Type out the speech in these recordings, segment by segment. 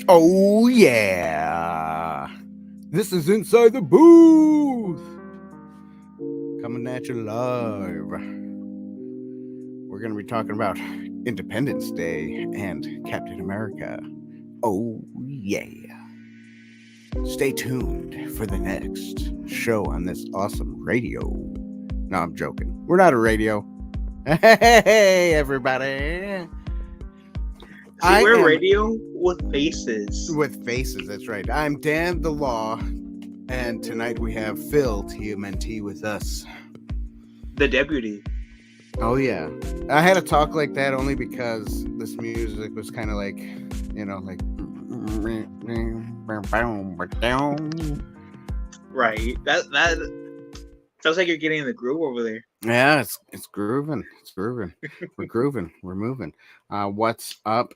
Oh yeah, this is Inside the Booth, coming at you live. We're going to be talking about Independence Day and Captain America. Oh yeah. Stay tuned for the next show on this awesome radio. No, I'm joking. We're not a radio. Hey, everybody. See, we're radio with faces. With faces, that's right. I'm Dan the Law, and tonight we have Phil, TMNT, with us. The deputy. Oh, yeah. I had to talk like that only because this music was kind of like, you know, like... Right. That sounds like you're getting in the groove over there. Yeah, it's grooving. It's grooving. We're grooving. We're moving. What's up,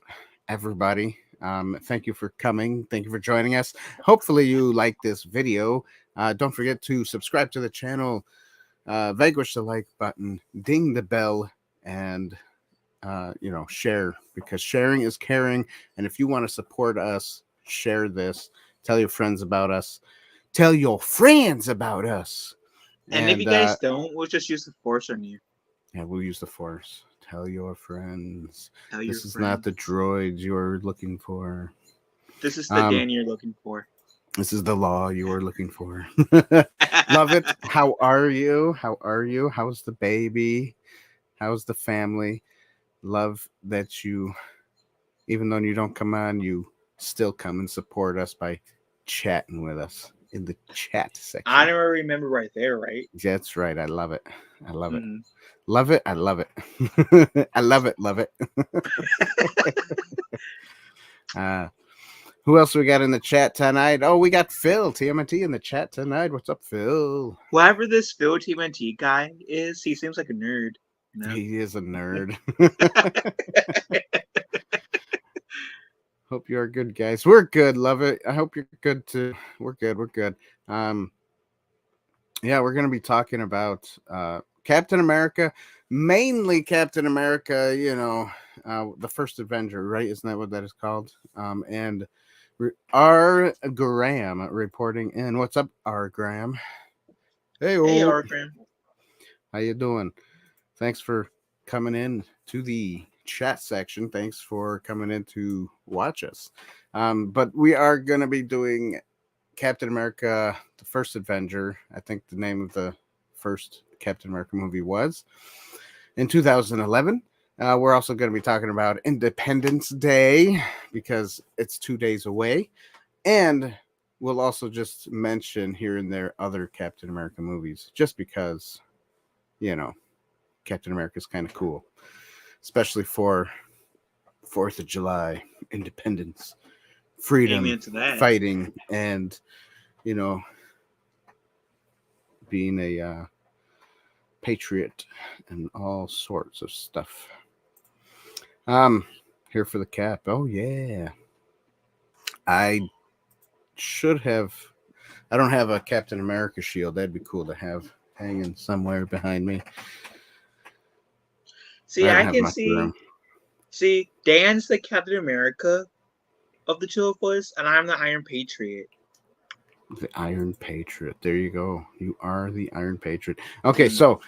everybody? Thank you for coming. Thank you for joining us. Hopefully you like this video. Don't forget to subscribe to the channel, vanquish the like button, ding the bell, and share, because sharing is caring. And if you want to support us, share this. Tell your friends about us. Tell your friends about us. And if you guys don't, we'll just use the force on you. Yeah, we'll use the force. Tell your friends. This is not the droids you're looking for. This is the Dan you're looking for. This is the Law you are looking for. Love it. How are you? How are you? How's the baby? How's the family? Love that you, even though you don't come on, you still come and support us by chatting with us in the chat section. I never remember right there, right? That's right. I love it. I love it. Mm. Love it. I love it. I love it. Love it. Who else we got in the chat tonight? Oh, we got Phil, TMNT, in the chat tonight. What's up, Phil? Whoever this Phil TMNT guy is, he seems like a nerd. You know? He is a nerd. Hope you're good, guys. We're good. Love it. I hope you're good too. We're good. We're good. Yeah, we're going to be talking about Captain America, mainly Captain America, the first Avenger, right? Isn't that what that is called? And R. Graham reporting in. What's up, R. Graham? Hey, R. Graham. How you doing? Thanks for coming in to the chat section. Thanks for coming in to watch us. But we are going to be doing Captain America, the first Avenger. I think the name of the first Captain America movie was in 2011. We're also going to be talking about Independence Day because it's 2 days away. And we'll also just mention here and there other Captain America movies just because, Captain America is kind of cool, especially for 4th of July, independence, freedom, fighting, and, being a patriot and all sorts of stuff. Here for the cap. Oh, yeah. I don't have a Captain America shield. That'd be cool to have hanging somewhere behind me. See, I can see Dan's the Captain America of the two of us, and I'm the Iron Patriot. The Iron Patriot. There you go. You are the Iron Patriot. Okay, so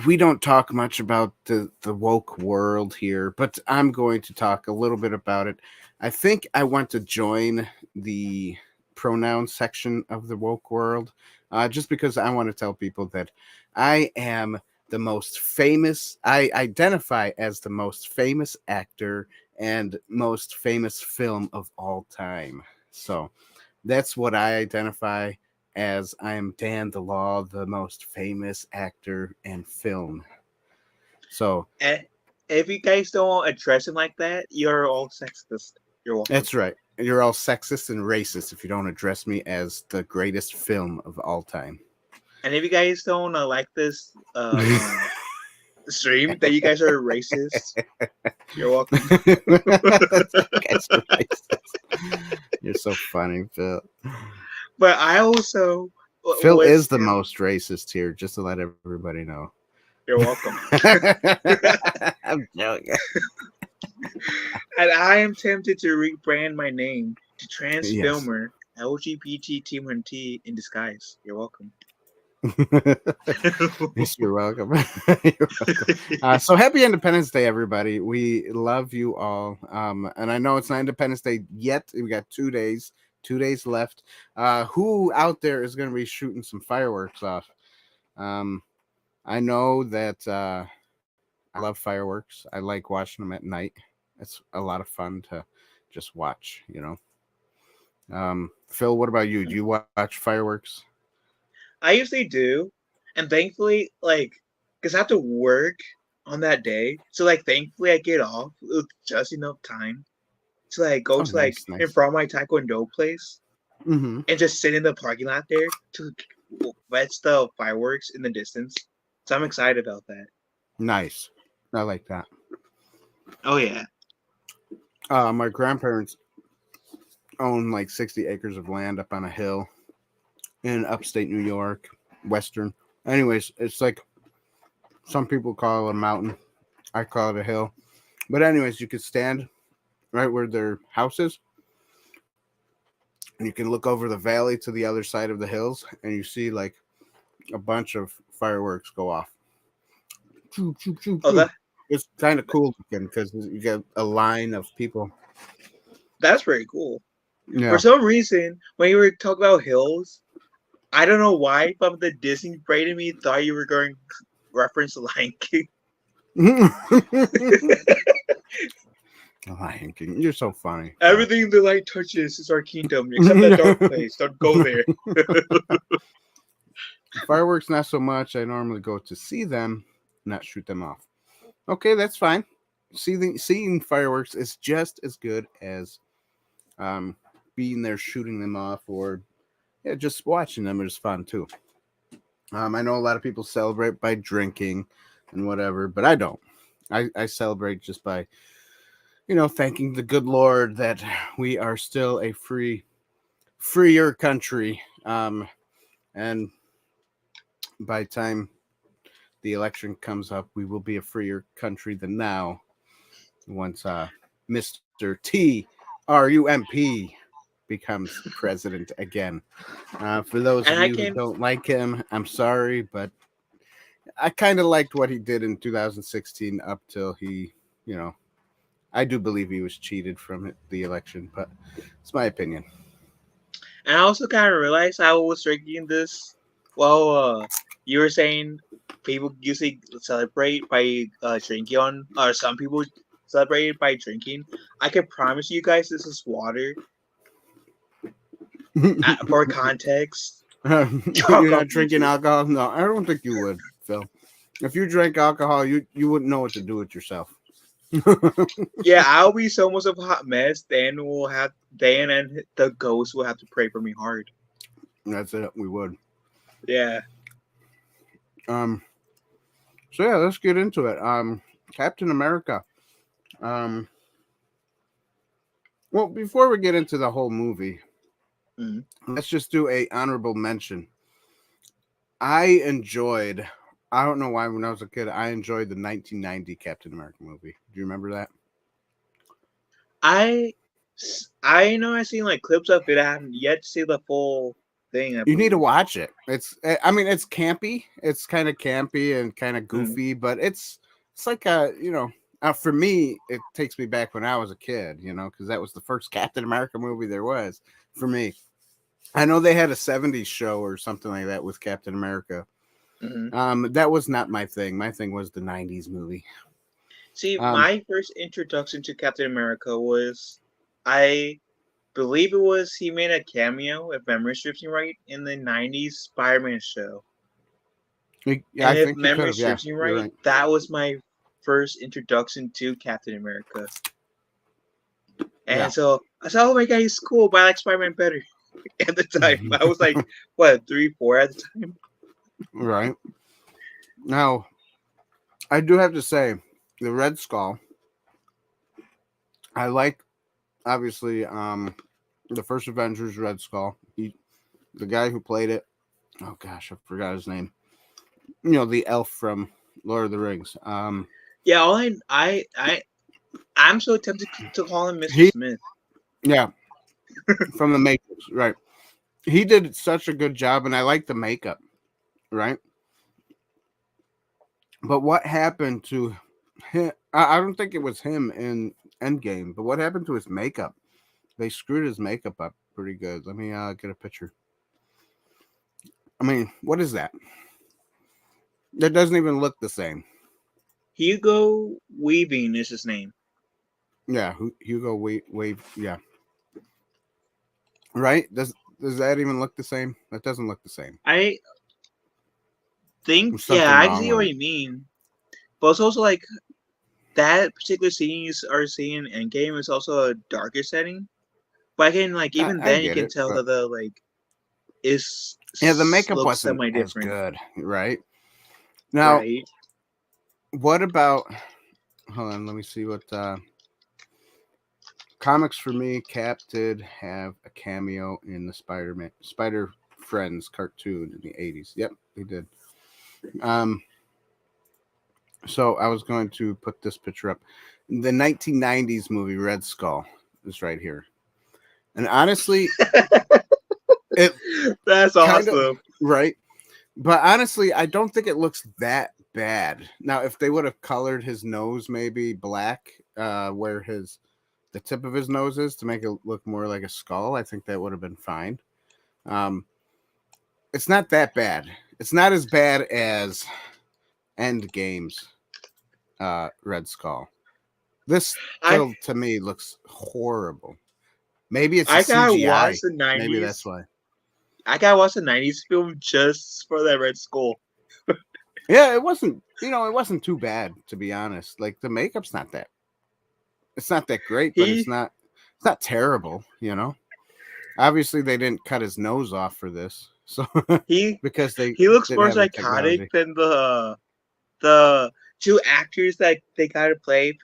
we don't talk much about the woke world here, but I'm going to talk a little bit about it. I think I want to join the pronoun section of the woke world, just because I want to tell people that I am the most famous. I identify as the most famous actor and most famous film of all time. So that's what I identify as. I am Dan the Law, the most famous actor and film. So if you guys don't address him like that, you're all sexist. You're welcome. That's right. You're all sexist and racist if you don't address me as the greatest film of all time. And if you guys don't like this stream, that you guys are racist, you're welcome. You're so funny, Phil. But I also... Phil is the most racist here, just to let everybody know. You're welcome. I'm joking. And I am tempted to rebrand my name to Trans Yes. Filmer LGBT Team T in disguise. You're welcome. Yes, you're welcome. You're welcome. So happy Independence Day, everybody. We love you all. And I know it's not Independence Day yet. We got 2 days, 2 days left. Who out there is going to be shooting some fireworks off? I know that I love fireworks. I like watching them at night. It's a lot of fun to just watch, Phil, what about you? Do you watch fireworks? I usually do, and thankfully, because I have to work on that day, so thankfully I get off with just enough time to go Oh, to nice, in nice. front of my taekwondo place Mm-hmm. and just sit in the parking lot there to watch the fireworks in the distance. So I'm excited about that. Nice. I like that. Oh yeah. My grandparents own like 60 acres of land up on a hill in upstate New York, Western. Anyways, it's like some people call it a mountain. I call it a hill. But anyways, you could stand right where their house is, and you can look over the valley to the other side of the hills, and you see like a bunch of fireworks go off. Oh, It's kind of cool looking because you get a line of people. that's very cool. For Yeah. some reason, when you were talking about hills, I don't know why, but the Disney brain in me thought you were going to reference Lion King. Lion King, you're so funny. Everything the light touches is our kingdom, except that dark place. Don't go there. Fireworks, not so much. I normally go to see them, not shoot them off. Okay, that's fine. Seeing fireworks is just as good as being there shooting them off, or just watching them is fun too. I know a lot of people celebrate by drinking and whatever, but I don't. I celebrate just by thanking the good Lord that we are still a freer country. And by the time the election comes up, we will be a freer country than now. Once Mr. Trump becomes president again. For those of you who don't like him, I'm sorry, but I kind of liked what he did in 2016 up till he, I do believe he was cheated from the election, but it's my opinion. And I also kind of realized I was drinking this. Well, you were saying people usually celebrate by drinking on, or some people celebrate by drinking. I can promise you guys this is water. For context. You're not drinking alcohol? No, I don't think you would, Phil. If you drank alcohol, you wouldn't know what to do with yourself. Yeah, I'll be so much of a hot mess. Dan and the ghost will have to pray for me hard. That's it. We would. Yeah. So yeah, let's get into it. Captain America. Well, before we get into the whole movie, let's just do a honorable mention. I don't know why when I was a kid, I enjoyed the 1990 Captain America movie. Do you remember that? I know I've seen clips of it. I haven't yet to see the full thing. You need to watch it. It's campy. It's kind of campy and kind of goofy, but it's like for me, it takes me back when I was a kid, because that was the first Captain America movie there was for me. I know they had a 70s show or something like that with Captain America. That was not my thing. My thing was the 90s movie. See, my first introduction to Captain America was, I believe he made a cameo, if memory serves me right, in the 90s Spider-Man show. Yeah, and if memory serves me right, that was my first introduction to Captain America. And so I said, oh my god, he's cool, but I like Spider-Man better at the time. I was like, 3, 4 at the time? Right. Now, I do have to say, the Red Skull, I like, obviously, the first Avengers Red Skull. The guy who played it, oh gosh, I forgot his name. The elf from Lord of the Rings. Yeah, all I I'm so tempted to call him Mr. He, Smith. yeah, from the Matrix, right? He did such a good job, and I like the makeup, right? But what happened to him? I don't think it was him in Endgame, but what happened to his makeup? They screwed his makeup up pretty good. Let me get a picture. I mean, what is that? That doesn't even look the same. Hugo Weaving is his name. Yeah, Hugo Wave. Yeah, right. Does that even look the same? That doesn't look the same. I think, There's something I wrong see with what it. you mean. But it's also like that particular scene you are seeing in Endgame is also a darker setting. But I can even I then you get can it, tell but that the is yeah, the makeup looks wasn't semi as different, good, right? Now, right? what about? Hold on, let me see what comics for me. Cap did have a cameo in the Spider Friends cartoon in the 80s. Yep, he did. So I was going to put this picture up. The 1990s movie Red Skull is right here. And honestly, it That's kind of, awesome. right? But honestly, I don't think it looks that bad. Now, if they would have colored his nose maybe black, where the tip of his nose is to make it look more like a skull, I think that would have been fine. It's not that bad. It's not as bad as Endgame's Red Skull. This I still, to me, looks horrible. Maybe it's a I gotta CGI. watch the Maybe that's '90s. why. I gotta watch the '90s film just for that Red Skull. Yeah, it wasn't. It wasn't too bad, to be honest. Like the makeup's not that. It's not that great, but it's He not. It's not terrible. Obviously they didn't cut his nose off for this, so he because they he looks didn't more have the psychotic technology. than the two actors that they gotta play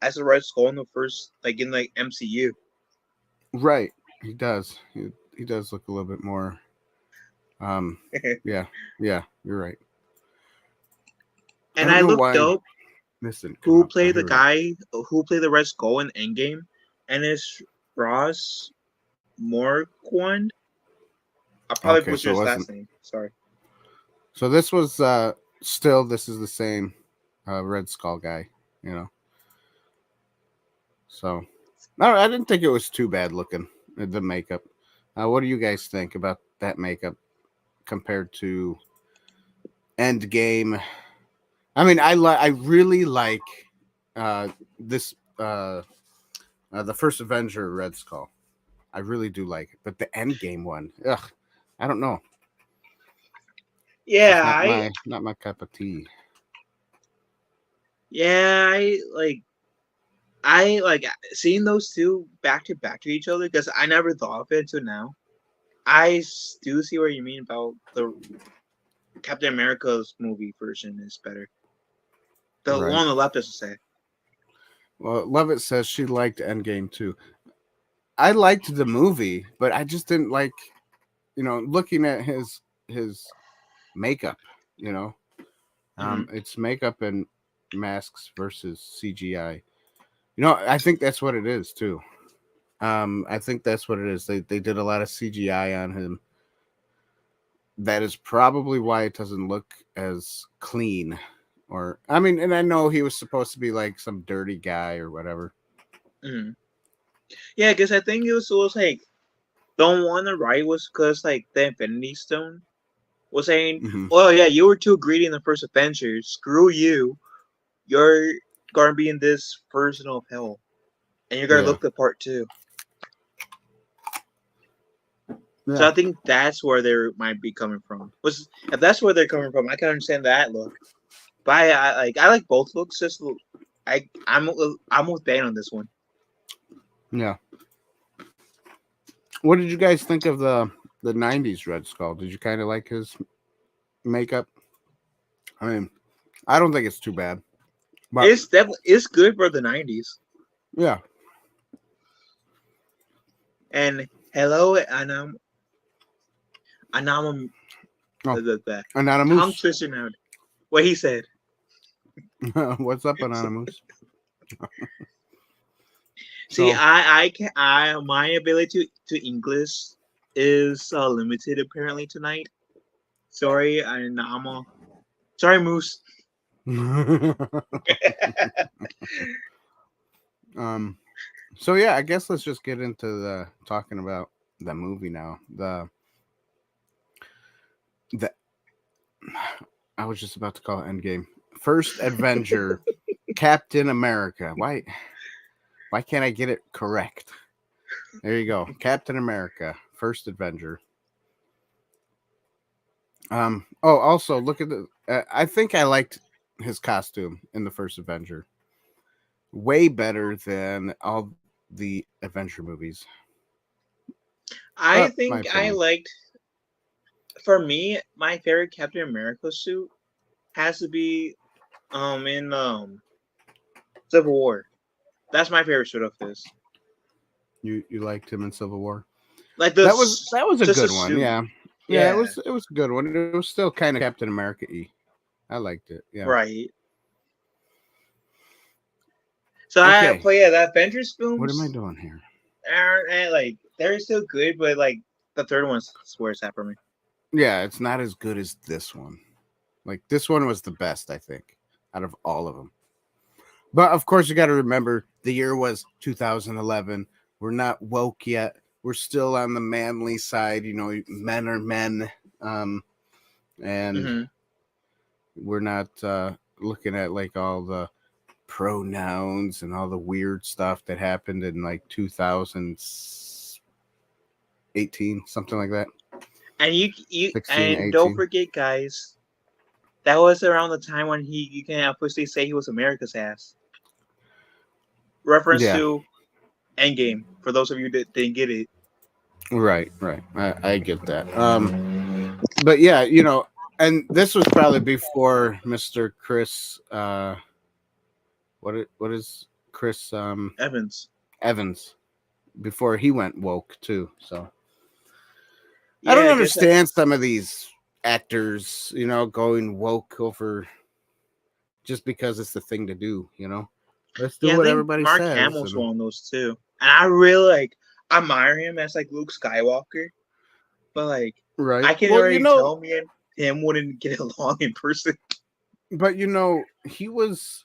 as the Red Skull in the first in MCU. Right, he does. He does look a little bit more. Yeah, yeah, you're right. I And don't I know looked why up this didn't come who up. Oh, played the here we go. guy who played the Red Skull in Endgame, and it's Ross Morquand. I'll probably Okay, butcher so it his wasn't. last name. Sorry. So this was still. This is the same Red Skull guy. You know. So no, I didn't think it was too bad looking. The makeup. What do you guys think about that makeup compared to Endgame? I mean, I really like this the first Avenger Red Skull. I really do like it, but the Endgame one, ugh, I don't know. It's Yeah, just not my cup of tea. I like seeing those two back to each other because I never thought of it until now. Do see what you mean about the Captain America's movie version is better. The one Right. on the left doesn't say. Well, Lovett says she liked Endgame too. I liked the movie, but I just didn't like, looking at his makeup. You know, Hmm. it's makeup and masks versus CGI. I think that's what it is too. I think that's what it is. They did a lot of CGI on him. That is probably why it doesn't look as clean. Or I mean, and I know he was supposed to be like some dirty guy or whatever. Hmm. Yeah, because I think it was the one on the right was because the Infinity Stone was saying, Hmm. "Oh yeah, you were too greedy in the first adventure. Screw you. You're gonna be in this version of hell, and you're gonna Yeah, look the part too." So yeah, I think that's where they might be coming from. Was if that's where they're coming from, I can understand that look. But I like both looks. I'm with Ben on this one. yeah. What did you guys think of the '90s Red Skull? Did you kind of like his makeup? I mean, I don't think it's too bad, but It's good for the '90s. yeah. And hello, Anam Oh, the tongue Anonymous. twister now. What he said. What's up, Anonymous? See, So I can my ability to English is limited apparently tonight. Sorry, I'm sorry, Moose. um so yeah, I guess let's just get into the talking about the movie now. The I was just about to call it Endgame. First Avenger, Captain America. Why can't I get it correct? There you go. Captain America, First Avenger. Oh, also look at the I think I liked his costume in the First Avenger. Way better than all the Avenger movies. I My think I opinion. liked. For me, my favorite Captain America suit has to be in Civil War. That's my favorite suit of his. You liked him in Civil War. Like That was a just a good one. suit. Yeah. Yeah, Yeah, it was a good one. It was still kind of Captain America-y. I liked it. Yeah. right. So Okay. but yeah, the Avengers What am I films doing here? are like they're still good, but like the third one's where it's at for me. Yeah, it's not as good as this one. Like this one was the best, I think, out of all of them. But of course, you got to remember the year was 2011. We're not woke yet. We're still on the manly side. You know, men are men, and Hmm. we're not looking at like all the pronouns and all the weird stuff that happened in like 2018, something like that. And you 16, and don't 18. forget, guys, that was around the time when you can officially say he was America's ass. Reference Yeah, to Endgame for those of you that didn't get it. right. I get that. But yeah, you know, and this was probably before Mr. Chris. What is Chris Evans. Evans? Before he went woke too. So I Yeah, don't I guess understand some of these actors, you know, going woke over just because it's the thing to do. You know, let's do yeah, I what think everybody Mark says. Hamill's And one of those too. And I really like admire him as like Luke Skywalker, but like right. I can Well, you already know, tell me and him wouldn't get along in person. but you know, he was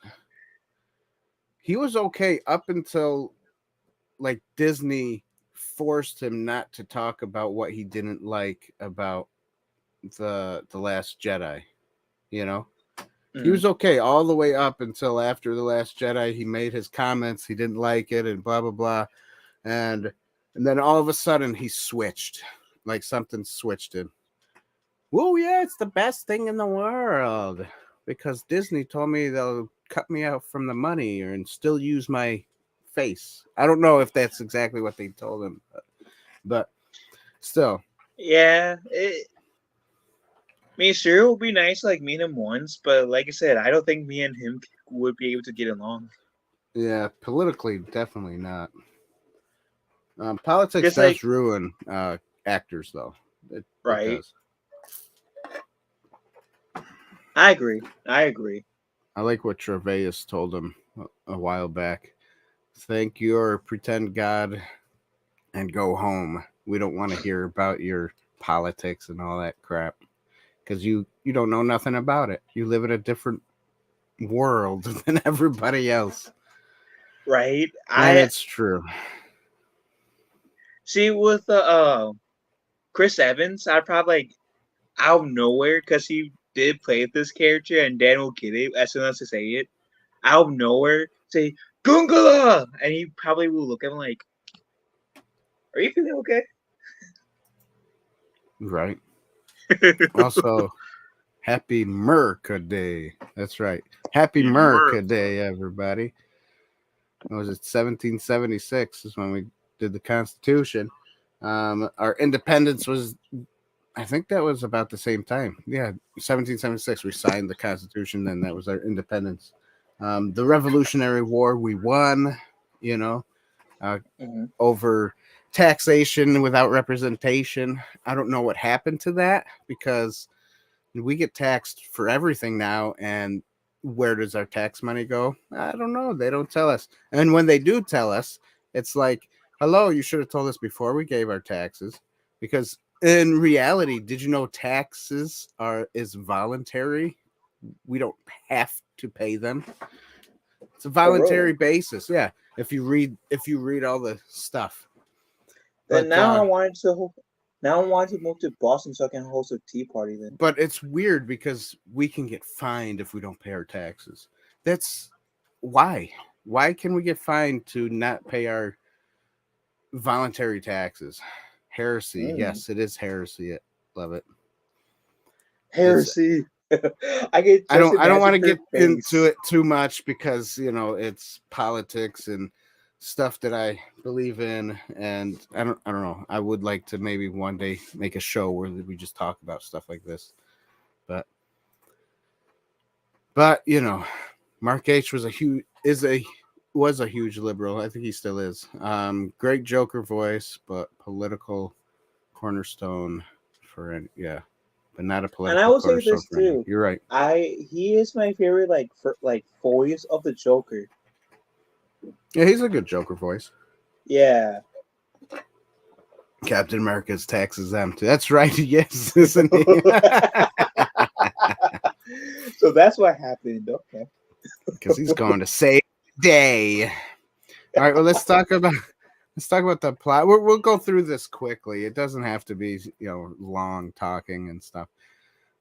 okay up until like Disney forced him not to talk about what he didn't like about the Last Jedi. You know, he Mm. was okay all the way up until after the Last Jedi. He made his comments. He didn't like it, and blah blah blah, and and then all of a sudden he switched, like something switched him. Well, yeah, it's the best thing in the world because Disney told me they'll cut me out from the money and still use my face. I don't know if that's exactly what they told him, but still, Yeah, I mean, sure, it would be nice to like meet him once, but like I said, I don't think me and him would be able to get along. yeah, politically, definitely not. Politics Just like does ruin actors, though. It right, does. I agree. I agree. I like what Gervais told him a while back. Thank your pretend God and go home. We don't want to hear about your politics and all that crap because you don't know nothing about it. You live in a different world than everybody else, Right. and I it's true. see with Chris Evans. I probably like out of nowhere because he did play this character, and Dan will get it as soon as I say it. Out of nowhere, say Gungala, and he probably will look at him like, "Are you feeling okay?" Right. Also, happy Merca Day. That's right. Happy Merca Day, everybody. What was it? 1776 is when we did the Constitution. Our independence was, I think that was about the same time. Yeah, 1776. We signed the Constitution, and that was our independence. The Revolutionary War, we won. You know, Mhm. over taxation without representation. I don't know what happened to that because we get taxed for everything now, and where does our tax money go? I don't know. They don't tell us. And when they do tell us, It's like, hello, you should have told us before we gave our taxes, because in reality, did you know taxes is voluntary? We don't have to pay them. It's a For voluntary real. basis. Yeah, if you read all the stuff. Then But now I want to move to Boston so I can host a tea party. Then it's weird because we can get fined if we don't pay our taxes. That's why. Why can we get fined to not pay our voluntary taxes? Heresy. mm. Yes, it is heresy. Love it. It's Heresy. I can just I don't want imagine to her get into face. it too much because it's politics and stuff that I believe in, and I don't know. I would like to maybe one day make a show where we just talk about stuff like this. But Mark H was a huge liberal. I think he still is. Great Joker voice, but political cornerstone but not a And I political will say cornerstone this for anything. too. You're right. He is my favorite voice of the Joker. Yeah, he's a good Joker voice. Yeah. Captain America's tax exempt. That's right. Yes, isn't he? So that's what happened. Okay. Because he's going to save the day. All right. Well, let's talk about the plot. We'll go through this quickly. It doesn't have to be long talking and stuff.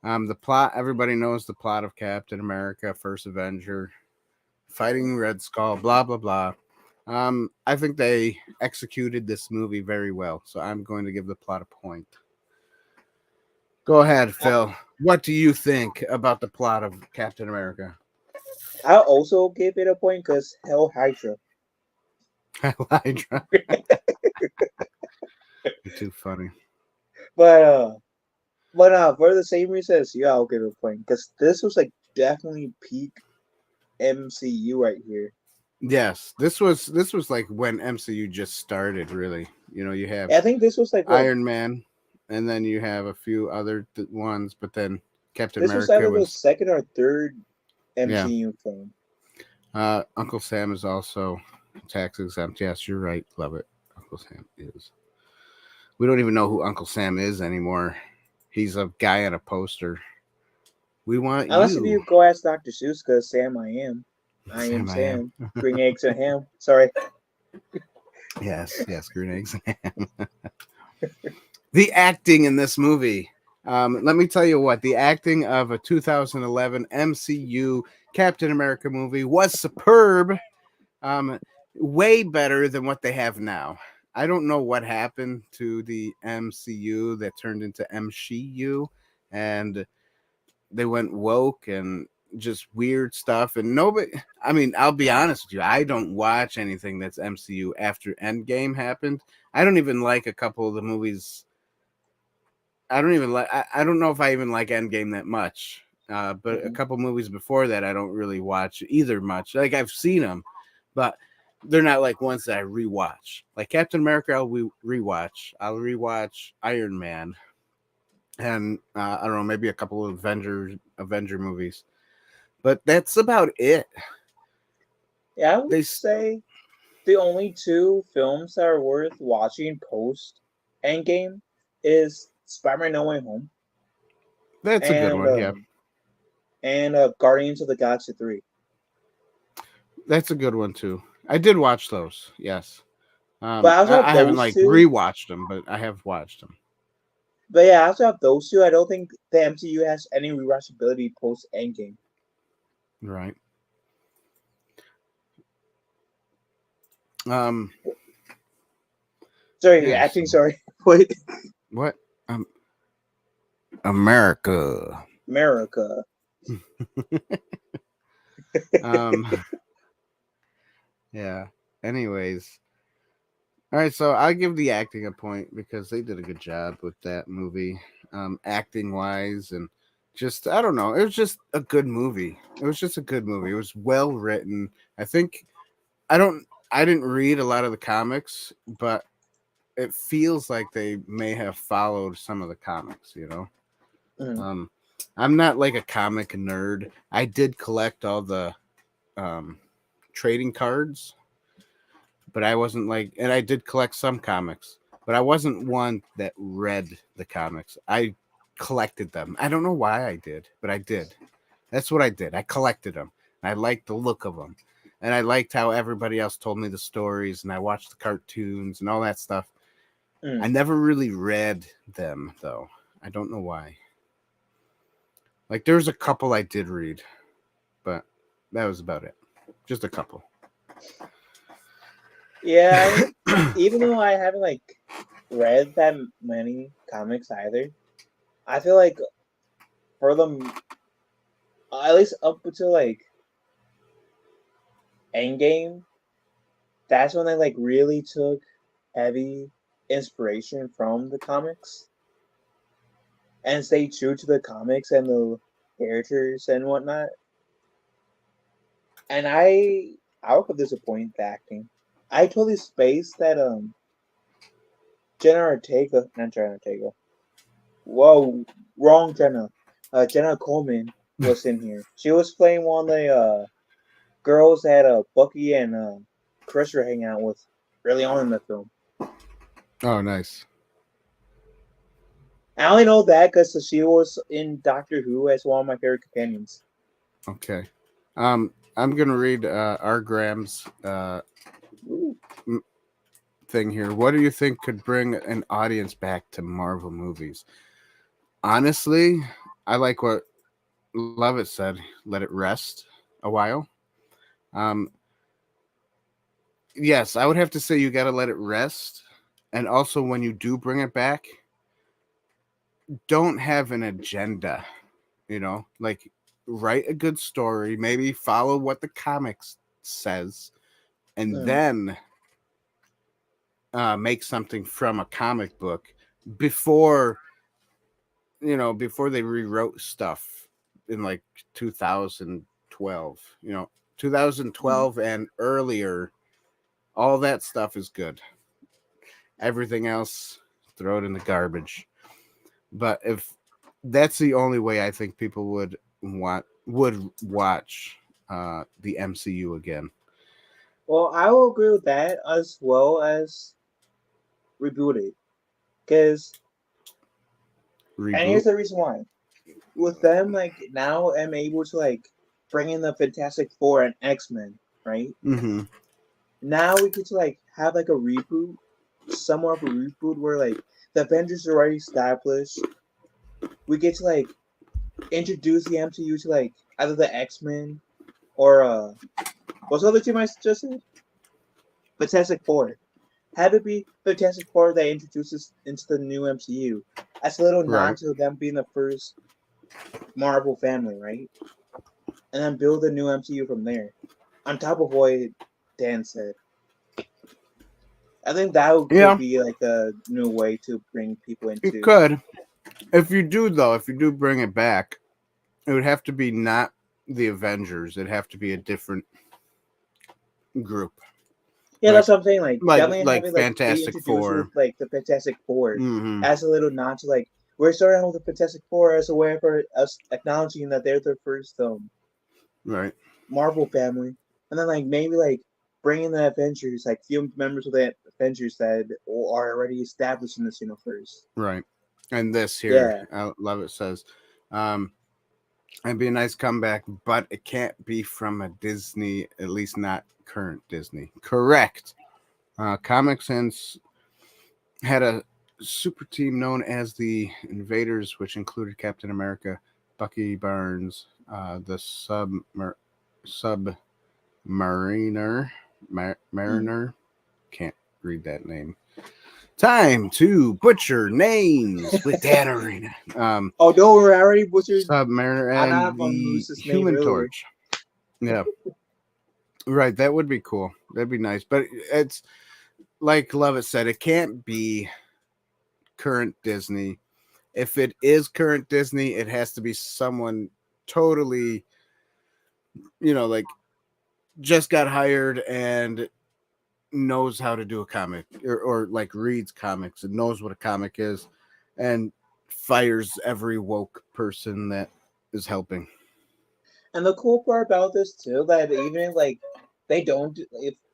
The plot. Everybody knows the plot of Captain America, First Avenger, fighting Red Skull. Blah blah blah. I think they executed this movie very well, so I'm going to give the plot a point. Go ahead, Phil. What do you think about the plot of Captain America? I'll also give it a point because Hell Hydra. Hydra. You're too funny. But for the same reason as you, I'll give it a point because this was like definitely peak MCU right here. Yes, this was like when MCU just started. Really, you have I think this was like what Iron Man, and then you have a few other ones, but then Captain this was America either the was second or third yeah. MCU film. Uncle Sam is also tax exempt. Yes, you're right. Love it. Uncle Sam is. We don't even know who Uncle Sam is anymore. He's a guy on a poster. We want Unless if you. you go ask Dr. Seuss, because Sam I am. I am Sam, I am. Sam. Green eggs and ham. Sorry. Yes, green eggs and ham. The acting in this movie. Let me tell you what, the acting of a 2011 MCU Captain America movie was superb. Way better than what they have now. I don't know what happened to the MCU that turned into MCU, and they went woke and just weird stuff. And nobody, I mean, I'll be honest with you, I don't watch anything that's MCU after Endgame happened. I don't even like a couple of the movies. I don't know if I even like Endgame that much. But a Mhm. couple movies before that, I don't really watch either much. Like I've seen them, but they're not like ones that I rewatch. Like Captain America, I'll rewatch. I'll rewatch Iron Man, and I don't know, maybe a couple of Avenger movies. But that's about it. Yeah, I would They say the only two films that are worth watching post Endgame is Spider-Man: No Way Home That's a good and one. Yeah, Guardians of the Galaxy 3. that's a good one too. I did watch those. Yes. But I also have I haven't those like two. rewatched them, but I have watched them. But yeah, I also have those two. I don't think the MCU has any rewatchability post Endgame. Right. Um. Sorry, Yeah. acting. So Sorry, wait, what? America. America. um. Yeah. Anyways. All right. So I'll give the acting a point because they did a good job with that movie, acting wise, and just I don't know. It was just a good movie. It was just a good movie. It was well written. I think I don't. I didn't read a lot of the comics, but it feels like they may have followed some of the comics. Mm. Um, I'm not like a comic nerd. I did collect all the trading cards, but I wasn't like, and I did collect some comics, but I wasn't one that read the comics. I collected them. I don't know why I did, but I did. That's what I did. I collected them. I liked the look of them, and I liked how everybody else told me the stories, and I watched the cartoons and all that stuff. I never really read them though. I don't know why. Like there's a couple I did read, but that was about it. Just a couple. Yeah, even though I haven't like read that many comics either, I feel like for them, at least up until like Endgame, that's when they like really took heavy inspiration from the comics and stayed true to the comics and the characters and whatnot. And I was disappointed the acting. I totally spaced that Jenna Ortega, not Jenna Ortega. Whoa, wrong Jenna. Jenna Coleman was in here. She was playing one of the girls that Bucky and Chris were hanging out with early on in the film. Oh, nice. I only know that because she was in Doctor Who as one of my favorite companions. Okay. I'm gonna read R. Graham's thing here. What do you think could bring an audience back to Marvel movies? Honestly, I like what Lovett said. Let it rest a while. Um, yes, I would have to say you got to let it rest, and also when you do bring it back, don't have an agenda. Like write a good story, maybe follow what the comics says, and then make something from a comic book before before they rewrote stuff in like 2012. 2012 and earlier, all that stuff is good. Everything else, throw it in the garbage. But if that's the only way I think people would watch the MCU again. Well, I will agree with that as well as reboot it. Because, and here's Reboot. the reason why. With them, like, now I'm able to, like, bring in the Fantastic Four and X-Men, right? Mm-hmm. Now we get to, like, have, like, a reboot, somewhat of a reboot where, like, the Avengers are already established. We get to, like, introduce the MCU to, like, either the X-Men or, what's the other team I just said? Fantastic Four. Have it be Fantastic Four that introduces into the new MCU as a little Right. nod to them being the first Marvel family, right? And then build a new MCU from there. On top of what Dan said. I think that could be like a new way to bring people into. You could. If you do bring it back, it would have to be not the Avengers. It'd have to be a different group. Yeah, that's what I'm saying. Like definitely like having Fantastic be introduced Four. with like the Fantastic Four Mm-hmm. as a little nod to like we're starting with the Fantastic Four as a way for us acknowledging that they're the first right Marvel family, and then like maybe like bringing the Avengers, like few members of the Avengers that are already established in this universe. Right. And this here, I love it, says, it'd be a nice comeback, but it can't be from a Disney, at least not current Disney. Correct. Comic Sans had a super team known as the Invaders, which included Captain America, Bucky Barnes, the Mariner. Can't read that name. Time to butcher names with Dan Arena. Don't worry, I already butchered Submariner and the Human Torch. Yeah. Right, that would be cool. That'd be nice. But it's like Lovett said, it can't be current Disney. If it is current Disney, it has to be someone totally, like just got hired and knows how to do a comic or like reads comics and knows what a comic is and fires every woke person that is helping. And the cool part about this too, that even like they don't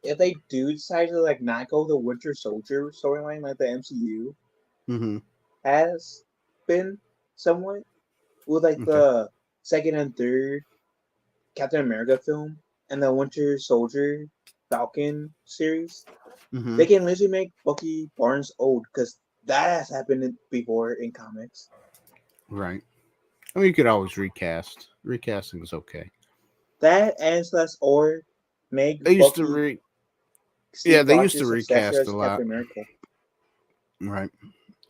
if they do decide to like not go the Winter Soldier storyline like the MCU Mm-hmm. has been somewhat with like Okay. the second and third Captain America film and the Winter Soldier Falcon series, Mm-hmm. they can literally make Bucky Barnes old because that has happened before in comics. Right. I mean, you could always recast. Recasting is okay. That and less or make They used to Bucky Yeah, Steve they used to Rogers' successor recast a as lot. Captain America. Right.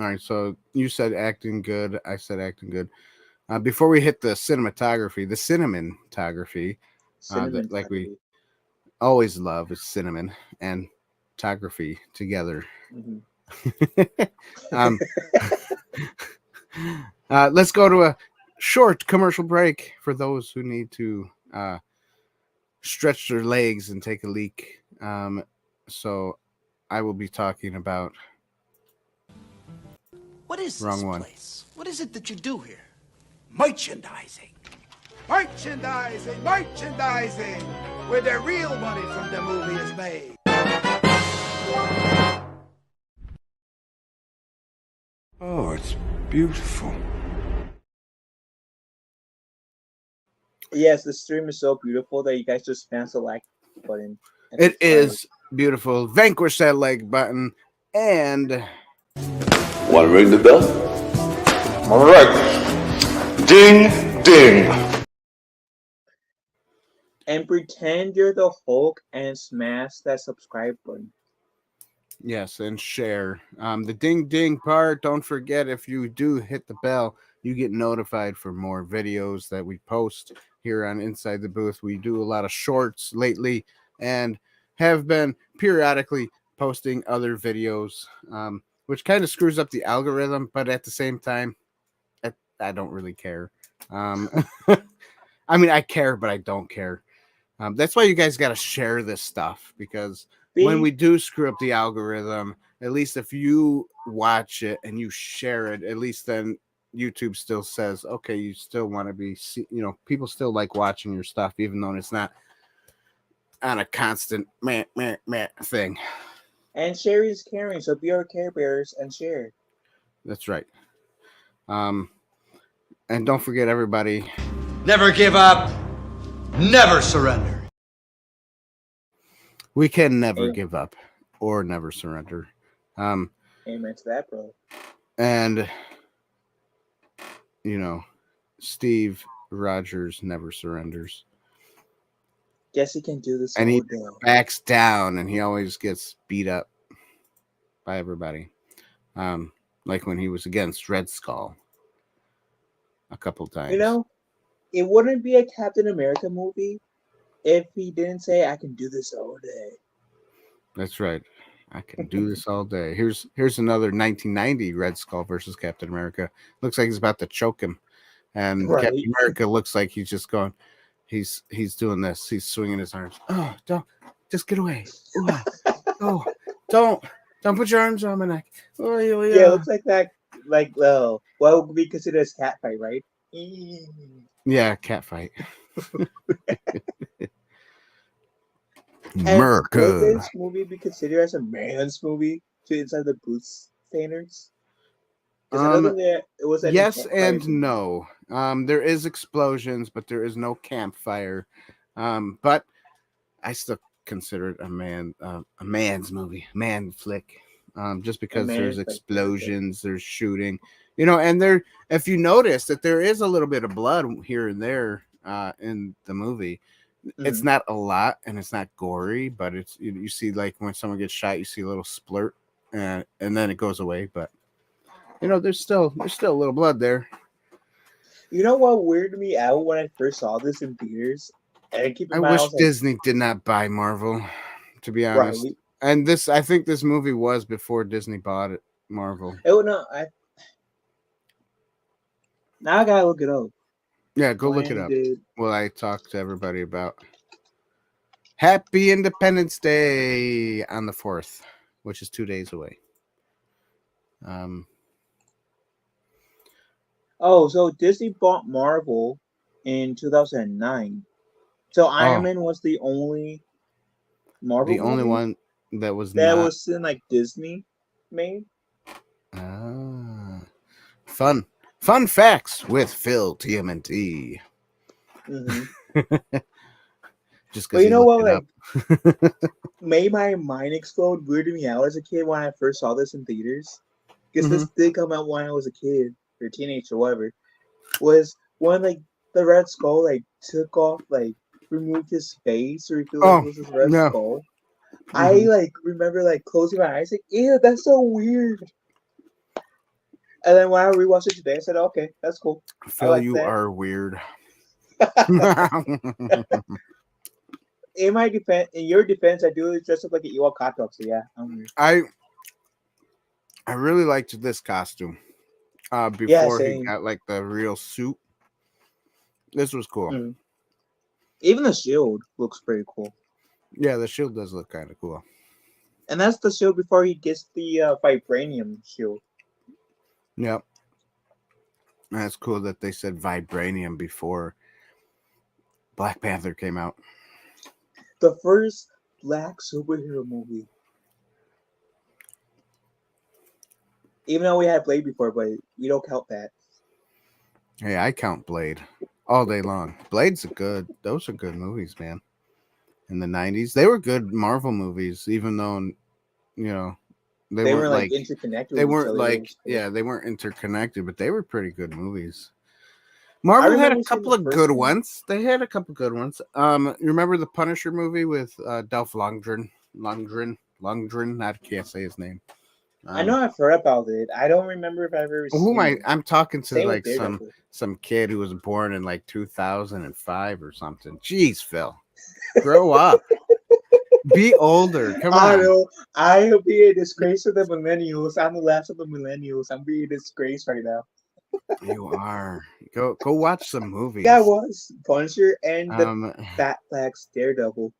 All right. So you said acting good. I said acting good. Before we hit the cinematography, the cinematography, that like we Cinematography. always love is cinnamon and photography together. Hmm. um, let's go to a short commercial break for those who need to stretch their legs and take a leak. So I will be talking about What is wrong this one. place? What is it that you do here? Merchandising. Merchandising, merchandising, where the real money from the movie is made. Oh, it's beautiful. Yes, the stream is so beautiful that you guys just smash the like button. And It subscribe. is beautiful. Vanquish that like button and Want to ring the bell? All right. Ding, ding. And pretend you're the Hulk and smash that subscribe button. yes, and share. The ding ding part. Don't forget, if you do hit the bell, you get notified for more videos that we post here on Inside the Booth. We do a lot of shorts lately and have been periodically posting other videos, which kind of screws up the algorithm, but at the same time, I don't really care. Um, I mean, I care, but I don't care. That's why you guys got to share this stuff, because when we do screw up the algorithm, at least if you watch it and you share it, at least then YouTube still says, okay, you still want to be, people still like watching your stuff, even though it's not on a constant meh, meh, meh thing. And share is caring, so be our care bearers and share. That's right. And don't forget, everybody, Never give up. Never surrender. we can never Amen. give up or never surrender. Amen to that, bro. And, Steve Rogers never surrenders. Guess he can do this And all he day. backs down, and he always gets beat up by everybody. Like when he was against Red Skull a couple times. You know, it wouldn't be a Captain America movie if he didn't say, "I can do this all day." That's right. I can do this all day. Here's another 1990 Red Skull versus Captain America. Looks like he's about to choke him, and Right. Captain America looks like he's just going. He's doing this. He's swinging his arms. Oh, don't just get away. Oh, don't put your arms around my neck. Oh, Yeah, it looks like that. Like, well, what would be considered as cat fight, right? Yeah, cat fight. And America. would this movie be considered as a man's movie to Inside the Booth standards? Because I don't think that it was any Yes campfire and scene. no. There is explosions, but there is no campfire. But I still consider it a man's movie, man flick. Just because there's man's flick, okay. explosions, there's shooting, and there. If you notice that there is a little bit of blood here and there in the movie, it's Mhm. not a lot and it's not gory, but it's you see like when someone gets shot, you see a little splurt, and then it goes away. But there's still a little blood there. You know what weirded me out when I first saw this in theaters? And keep in I mind, I wish was like, Disney did not buy Marvel, to be right. honest. And I think this movie was before Disney bought it, Marvel. Oh no, now I gotta look it up. Yeah, go look it When up. did Well, I talked to everybody about Happy Independence Day on the 4th, which is 2 days away. so Disney bought Marvel in 2009. So Iron Man was the only Marvel The only movie one that was that not. was in like Disney made. Ah, fun facts with Phil TMNT. Mm-hmm. Just But because you he know looked what? it Like, up. made my mind explode, weirded me out as a kid when I first saw this in theaters. Because Mm-hmm. this did come out when I was a kid or teenage or whatever. Was when like the Red Skull like took off, like removed his face, or he feel like Oh it was his Red no. Skull. I Mhm. like remember like closing my eyes, like, ew, that's so weird. And then when I rewatched it today, I said, okay, that's cool. I Phil, like you that. are weird. In my defense, in your defense, I do dress up like an Ewok hot dog. So yeah, I'm weird. I really liked this costume. Yeah, Before he same. got like the real suit. This was cool. Mm. Even the shield looks pretty cool. Yeah, the shield does look kind of cool. And that's the shield before he gets the vibranium shield. Yep. That's cool that they said vibranium before Black Panther came out. The first black superhero movie. Even though we had Blade before, but we don't count that. Hey, I count Blade all day long. Those are good movies, man. In the 90s, they were good Marvel movies, even though, you know, They weren't like interconnected they with each weren't other. like, yeah, they weren't interconnected, but they were pretty good movies. I Marvel had remember a seeing couple the of first good one. ones. They had a couple good ones. You remember the Punisher movie with Dolph Lundgren? Lundgren. I can't say his name. I know I've heard about it. I don't remember if I've ever Who seen am I? it. I'm talking to Same with like Daredevil. some kid who was born in like 2005 or something. Jeez, Phil, grow up. Be older. Come I on. know. I'll be a disgrace to the millennials. I'm the last of the millennials. I'm being a disgrace right now. You are. Go watch some movies. Yeah, I was Punisher and the Um Fat Flags Daredevil.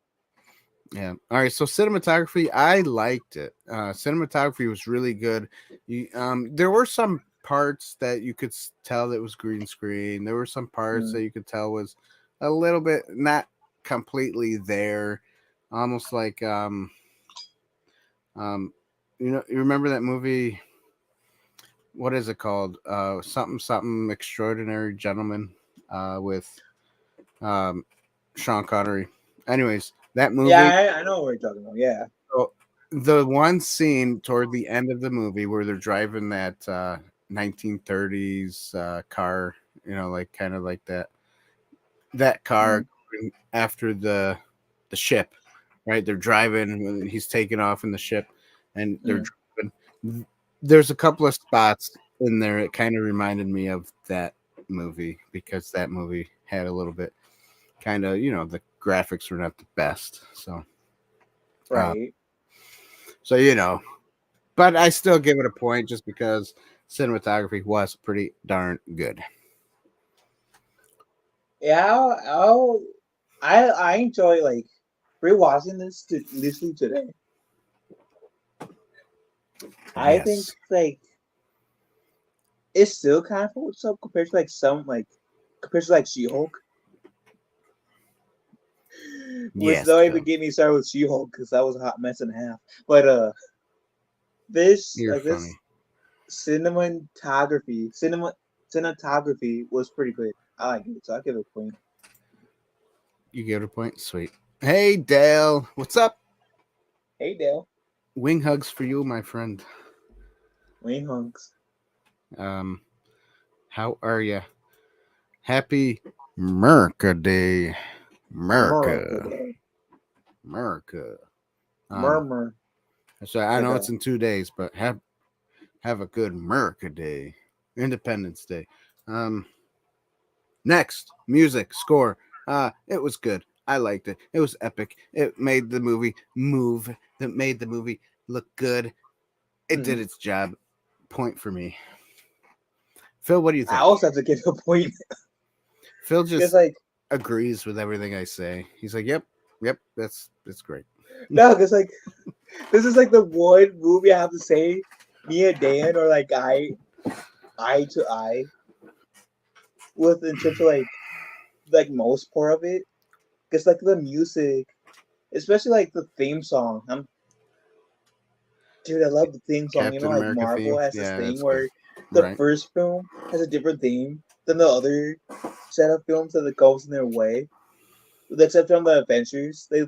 yeah. All right, so cinematography, I liked it. Cinematography was really good. There were some parts that you could tell that was green screen. There were some parts that you could tell was a little bit not completely there. Almost like you remember that movie, what is it called? Something Extraordinary Gentleman with Sean Connery. Anyways, that movie. Yeah, I know what you're talking about. Yeah. So the one scene toward the end of the movie where they're driving that 1930s car, like kind of like that car after the ship, right? They're driving when he's taking off in the ship, and they're driving. There's a couple of spots in there that kind of reminded me of that movie, because that movie had a little bit kind of, the graphics were not the best, so Right. but I still give it a point just because cinematography was pretty darn good. Yeah, I enjoy like rewatching this literally today. I think Yes. like it's still kind of holds up compared to like She-Hulk. Which Yes, don't Phil. even get me started with She-Hulk because that was a hot mess and a half. But this You're this funny. cinematography was pretty good. I like it, so I'll give it a point. You give it a point? Sweet. Hey, Dale. What's up? Hey Dale. Wing hugs for you, my friend. Wing hunks. How are you? Happy Merca Day. Merca. Murmur. So I know it's in 2 days, but have a good Merca Day. Independence Day. Next, music score. It was good. I liked it. It was epic. It made the movie move. It made the movie look good. It did its job. Point for me. Phil, what do you think? I also have to give a point. Phil just like agrees with everything I say. He's like, "Yep, that's great." no, because like this is like the one movie I have to say me and Dan or like eye to eye with in terms of like most part of it. Because like the music especially like the theme song. Dude, I love the theme song. Captain Like America Marvel theme. has this Yeah, thing that's where good. the Right. first film has a different theme than the other set of films that goes in their way. Except from the Adventures, Yeah,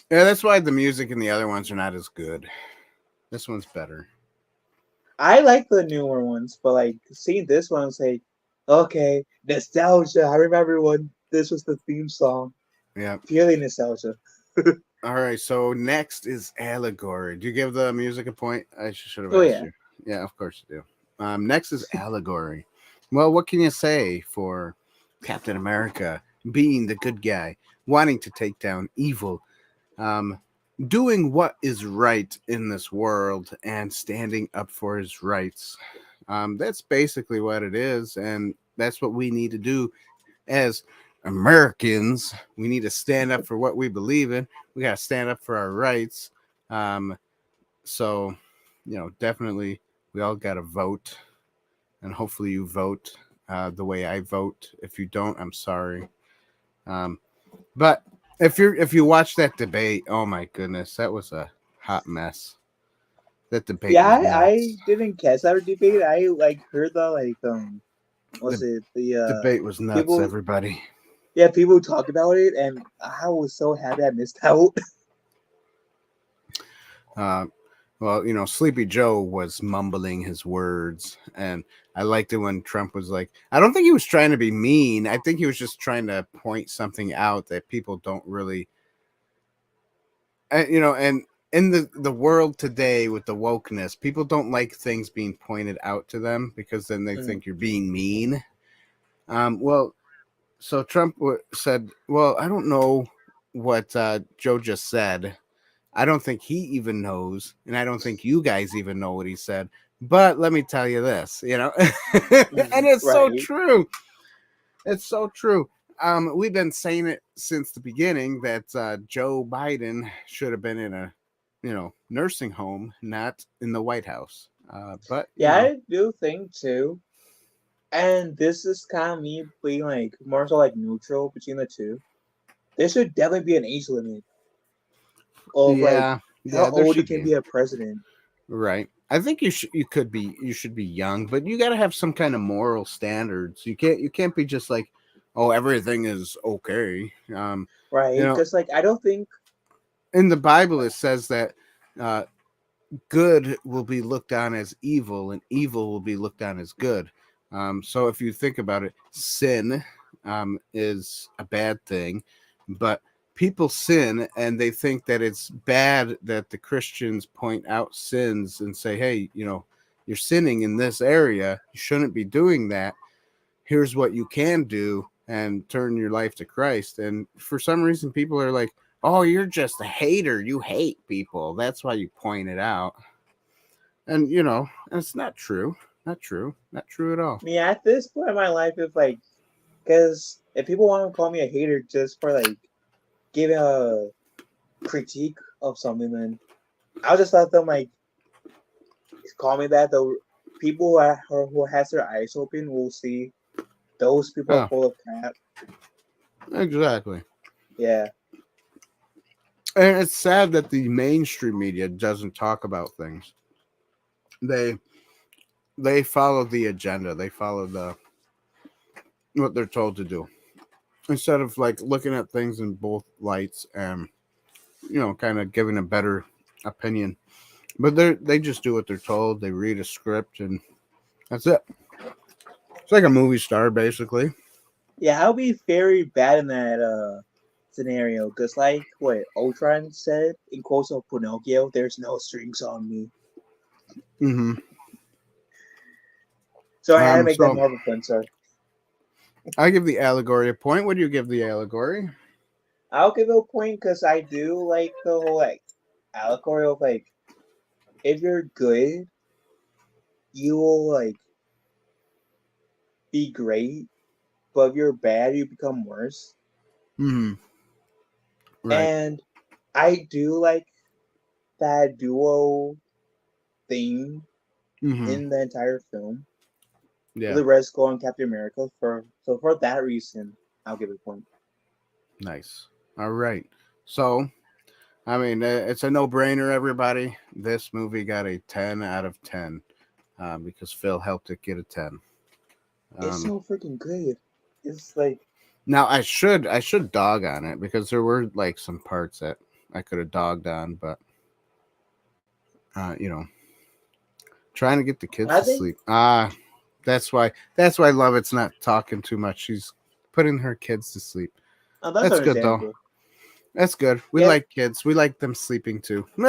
that's why the music in the other ones are not as good. This one's better. I like the newer ones, but like seeing this one, it's like, okay, nostalgia. I remember when this was the theme song. Yeah. Purely nostalgia. All right. So next is Allegory. Do you give the music a point? I should have Oh asked yeah. you. Yeah, of course you do. Next is Allegory. Well, what can you say for Captain America being the good guy, wanting to take down evil, doing what is right in this world, and standing up for his rights? That's basically what it is, and that's what we need to do as Americans. We need to stand up for what we believe in. We got to stand up for our rights. So, definitely we all got to vote, and hopefully you vote the way I vote. If you don't, I'm sorry. But if you watch that debate, oh my goodness, that was a hot mess. That debate Yeah, was I nuts. didn't catch that debate. I like heard the was The it the debate was nuts, people? everybody. Yeah, people talk about it, and I was so happy I missed out. Well, Sleepy Joe was mumbling his words, and I liked it when Trump was like, I don't think he was trying to be mean. I think he was just trying to point something out that people don't really, and in the world today with the wokeness, people don't like things being pointed out to them because then they think you're being mean. Well, so Trump said, well, I don't know what Joe just said. I don't think he even knows, and I don't think you guys even know what he said. But let me tell you this, and it's so Right. true. It's so true. We've been saying it since the beginning that Joe Biden should have been in a, nursing home, not in the White House. But Yeah, I do think too. And this is kind of me being like more so like neutral between the two. There should definitely be an age limit of like yeah, how there old you should can be. be a president. Right. I think you should be young, but you got to have some kind of moral standards. You can't be just like, oh, everything is okay. Right? You know, Because like I don't think in the Bible it says that uh, good will be looked on as evil, and evil will be looked on as good. So if you think about it, sin is a bad thing, but people sin and they think that it's bad that the Christians point out sins and say, hey, you're sinning in this area. You shouldn't be doing that. Here's what you can do and turn your life to Christ. And for some reason, people are like, oh, you're just a hater. You hate people. That's why you point it out. And, it's not true. Not true. Not true at all. me at this point in my life, if like, because if people want to call me a hater just for like giving a critique of something, then I'll just let them like call me that. The people who has their eyes open will see those people are Oh, full of crap. exactly. Yeah. And it's sad that the mainstream media doesn't talk about things. They follow the agenda. They follow what they're told to do. Instead of like looking at things in both lights and kind of giving a better opinion. But they just do what they're told. They read a script and that's it. It's like a movie star basically. Yeah, I'll be very bad in that scenario because, like what Ultron said in quotes of Pinocchio, "There's no strings on me." Mm-hmm. So I had to make that So more of a fun story. I give the allegory a point. What do you give the allegory? I'll give it a point because I do like the whole like allegory of like if you're good, you will like be great, but if you're bad, you become worse. Mm-hmm. Right. And I do like that duo theme Mm-hmm. in the entire film. Yeah. The rest go on Captain America for that reason, I'll give it a point. Nice. All right. So, I mean, it's a no-brainer, everybody. This movie got a 10 out of 10 because Phil helped it get a 10. It's so freaking good. It's like Now I should dog on it because there were like some parts that I could have dogged on, but trying to get the kids to sleep. That's why Lovett's not talking too much. She's putting her kids to sleep. oh, That's good though. understandable. That's good. We Yeah. like kids. We like them sleeping too. No,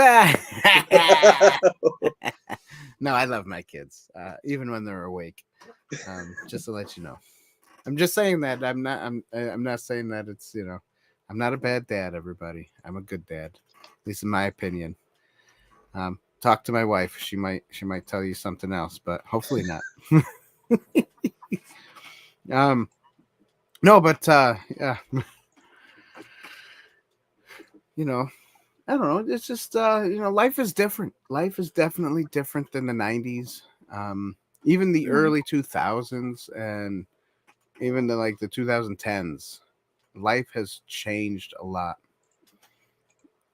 I love my kids, even when they're awake. Just to let you know, I'm just saying that I'm not saying that it's I'm not a bad dad. Everybody, I'm a good dad, at least in my opinion. Talk to my wife. She might tell you something else, but hopefully not. No, but yeah. I don't know. It's just life is different. Life is definitely different than the 90s. Even the early 2000s and even the 2010s. Life has changed a lot.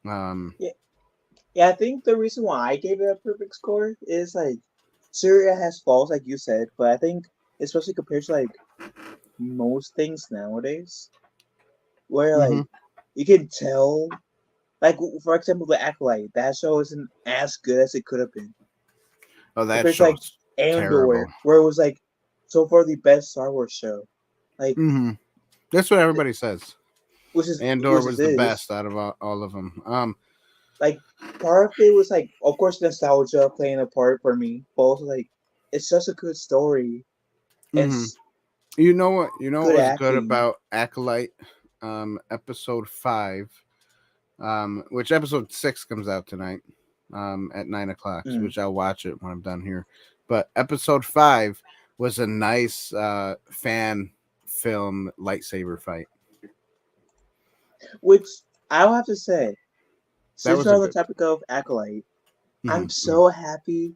Yeah, I think the reason why I gave it a perfect score is like, sure, it has flaws, like you said, but I think, especially compared to like most things nowadays, where like you can tell, like for example, the Acolyte, that show isn't as good as it could have been. Oh, that Compared to, show's like Andor, terrible. where it was like so far the best Star Wars show, like that's what everybody says. Andor was the is. best out of all of them. Like part of it was like, of course, nostalgia playing a part for me, but also like it's just a good story. It's You know what was acting. good about Acolyte? Episode 5, which episode 6 comes out tonight at 9:00, which I'll watch it when I'm done here. But episode 5 was a nice fan film lightsaber fight. Which I'll have to say, since was we're a on the good- topic of Acolyte, I'm so happy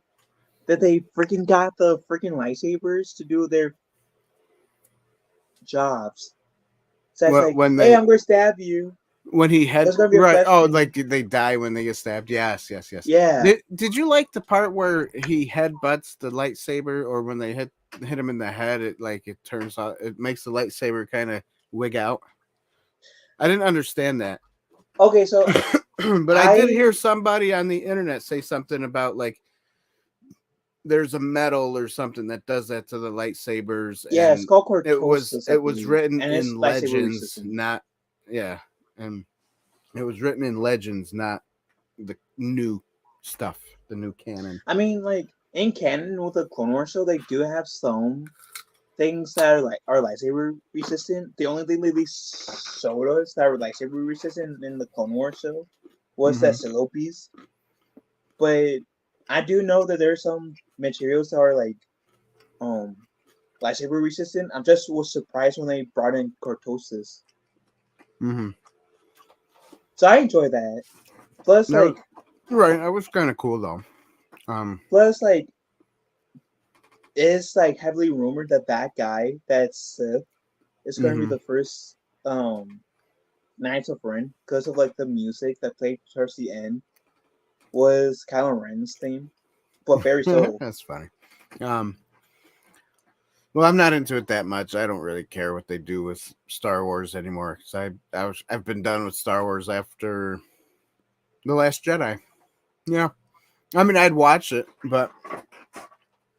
that they freaking got the freaking lightsabers to do their jobs. So it's like, hey, I'm gonna stab you. When he had That's gonna be a right, flashbang. like they die when they get stabbed. Yes. Yeah. Did you like the part where he headbutts the lightsaber, or when they hit him in the head? It turns out it makes the lightsaber kind of wig out. I didn't understand that. Okay, so but I did hear somebody on the internet say something about like there's a metal or something that does that to the lightsabers. Yeah, it's called Tortoise. It was written and in Legends, not and it was written in Legends, not the new stuff, the new canon. I mean, like in canon with the Clone Wars show, they do have some things that are lightsaber resistant. The only thing they showed us that were lightsaber resistant in the Clone Wars show was that Salopes. But I do know that there are some materials that are like lightsaber resistant. I just was surprised when they brought in Tortoise. So I enjoy that. Plus, right, that was kind of cool though. Plus, like, it's like heavily rumored that guy that's Sith is going to be the first Knights of Ren, because of like the music that played towards the end was Kylo Ren's theme, but very subtle. That's funny. Well, I'm not into it that much. I don't really care what they do with Star Wars anymore, because I've been done with Star Wars after The Last Jedi. Yeah, I mean, I'd watch it, but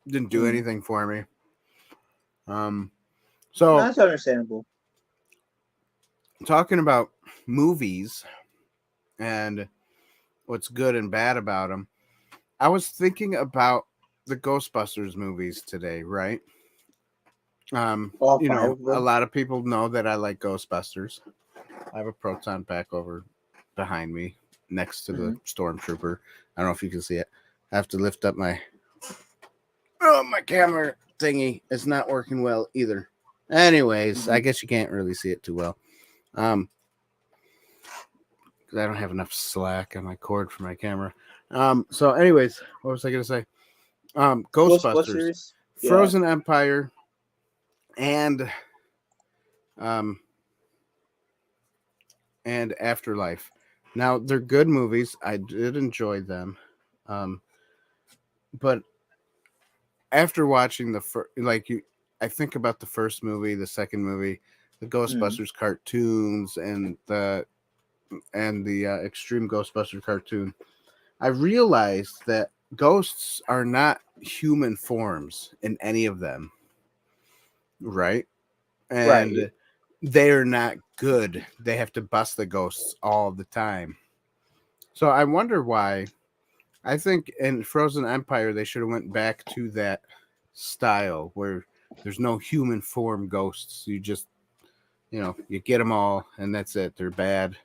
didn't do anything for me. So that's understandable. Talking about movies and what's good and bad about them, I was thinking about the Ghostbusters movies today, right? A lot of people know that I like Ghostbusters. I have a proton pack over behind me next to the stormtrooper. I don't know if you can see it. I have to lift up my camera thingy. It's not working well either. Anyways, I guess you can't really see it too well. Because I don't have enough slack on my cord for my camera. So anyways, what was I going to say? Ghostbusters, Frozen Empire, and Afterlife. Now they're good movies. I did enjoy them, but after watching the first, I think about the first movie, the second movie, the Ghostbusters cartoons, and the Extreme Ghostbusters cartoon. I realized that ghosts are not human forms in any of them, right? Right. And they're not good. They have to bust the ghosts all the time. So I wonder why. I think in Frozen Empire they should have went back to that style where there's no human form ghosts. You just, you get them all and that's it. They're bad.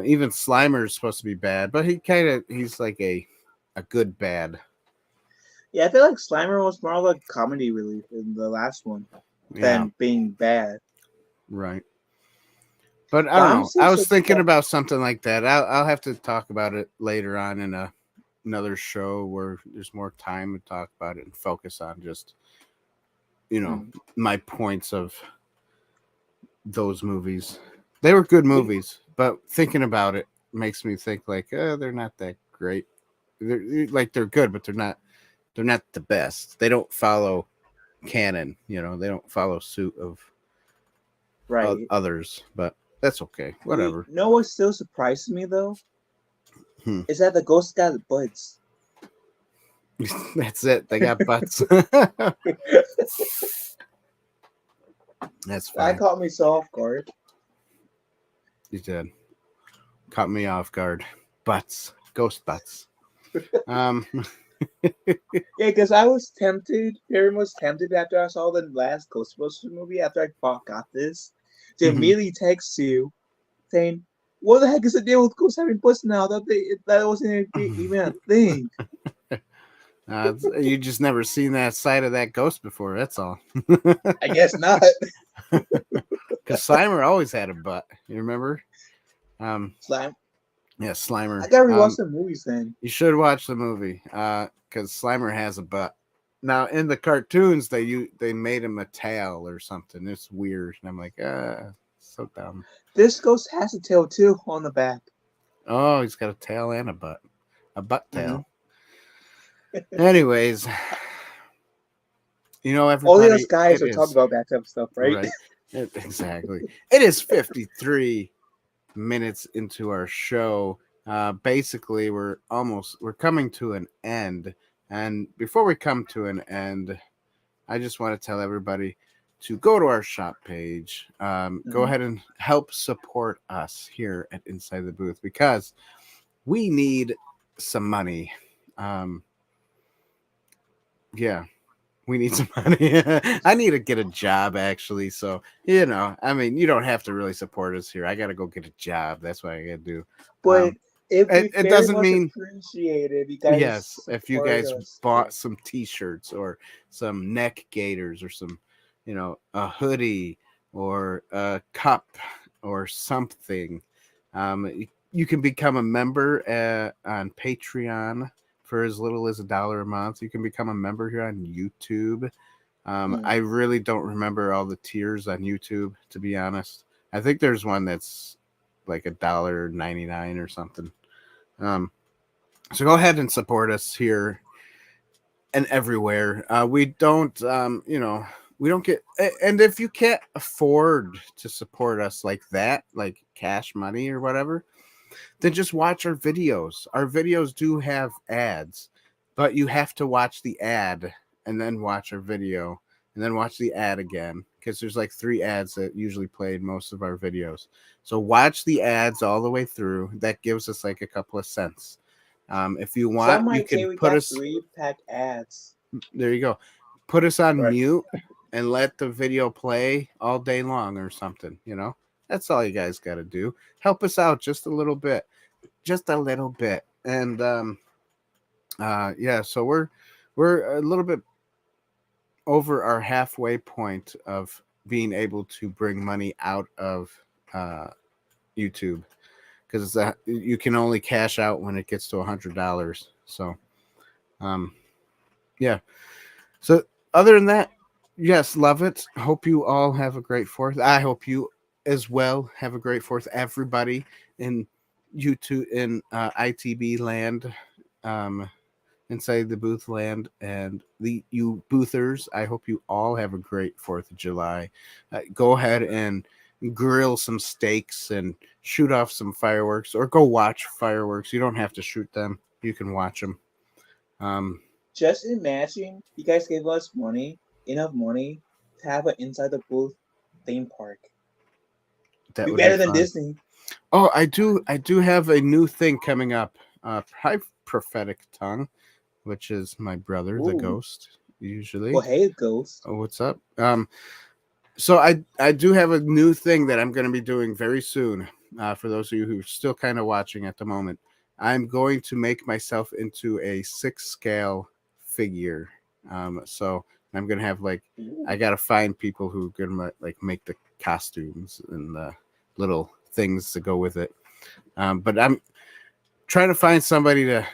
Even Slimer is supposed to be bad, but he's like a good bad. Yeah, I feel like Slimer was more of a comedy relief in the last one than being bad. Right. But I But don't I'm know. still I was shaking thinking up. about something like that. I'll have to talk about it later on in another show where there's more time to talk about it and focus on just, my points of those movies. They were good movies, but thinking about it makes me think like, they're not that great. They're good, but they're not the best. They don't follow canon, they don't follow suit of Right. others, but that's okay. Whatever. You know what still surprises me though? Hmm. Is that the ghost got butts. That's it. They got butts. That's fine. That caught me so off guard. You did. Caught me off guard. Butts. Ghost butts. Yeah, because I was tempted, very much tempted after I saw the last Ghostbusters movie, after I got this, to Mhm. immediately text you saying, what the heck is the deal with ghosts having butts now? That wasn't even a thing. You just never seen that side of that ghost before. That's all. I guess not. Because Slimer always had a butt. You remember? Slime. Yeah, Slimer. I gotta rewatch the movies then. You should watch the movie. Because Slimer has a butt. Now in the cartoons, they made him a tail or something. It's weird, and I'm like, so dumb. This ghost has a tail too on the back. Oh, he's got a tail and a butt tail. Anyways, everybody. All those guys are talking about that type of stuff, right? Exactly. It is 53 minutes into our show. Basically, we're coming to an end. And before we come to an end, I just want to tell everybody to go to our shop page. Go ahead and help support us here at Inside the Booth because we need some money. Yeah, we need some money. I need to get a job, actually. So, you don't have to really support us here. I got to go get a job. That's what I got to do. But it doesn't mean appreciated. You guys yes, if you guys us. bought some t-shirts or some neck gaiters or some, a hoodie or a cup or something, you can become a member on Patreon for as little as $1 a month. You can become a member here on YouTube. I really don't remember all the tiers on YouTube, to be honest. I think there's one that's like $1.99 or something. So go ahead and support us here and everywhere. We don't, we don't get, and if you can't afford to support us like that, like cash money or whatever, then just watch our videos. Our videos do have ads, but you have to watch the ad and then watch our video and then watch the ad again because there's like 3 ads that usually play in most of our videos. So watch the ads all the way through. That gives us like a couple of cents. If you want, you can put us 3-pack ads. There you go. Put us on mute and let the video play all day long or something, That's all you guys got to do. Help us out just a little bit. Just a little bit. And so we're a little bit over our halfway point of being able to bring money out of YouTube because you can only cash out when it gets to $100. So so other than that, yes, love it. Hope you all have a great 4th. I hope you as well have a great 4th. Everybody in you two in ITB land, inside the booth land, and you boothers. I hope you all have a great 4th of July. Go ahead and grill some steaks and shoot off some fireworks, or go watch fireworks. You don't have to shoot them; you can watch them. Just imagine you guys gave us enough money to have an inside the booth theme park. That Be would better be than fun. Disney. Oh, I do have a new thing coming up. Prophetic Tongue, which is my brother, the Ooh. ghost, usually. Well, hey, Ghost. Oh, what's up? So I do have a new thing that I'm going to be doing very soon. For those of you who are still kind of watching at the moment, I'm going to make myself into a 6-scale figure. So I'm going to have I got to find people who are going to make the costumes and the little things to go with it. But I'm trying to find somebody to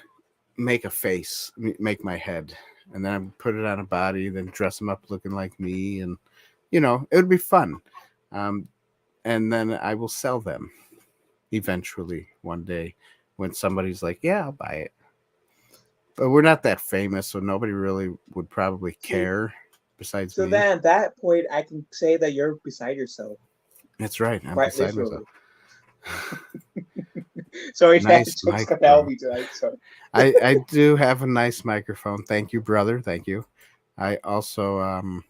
make a face, make my head, and then I put it on a body, then dress them up looking like me, and it would be fun. And then I will sell them eventually one day when somebody's like, yeah, I'll buy it. But we're not that famous, so nobody really would probably care besides me. So then at that point, I can say that you're beside yourself. That's right. I'm Quite beside literally. myself. Sorry, Nice that jokes got microphone. out me tonight. Sorry. I do have a nice microphone. Thank you, brother. Thank you. I also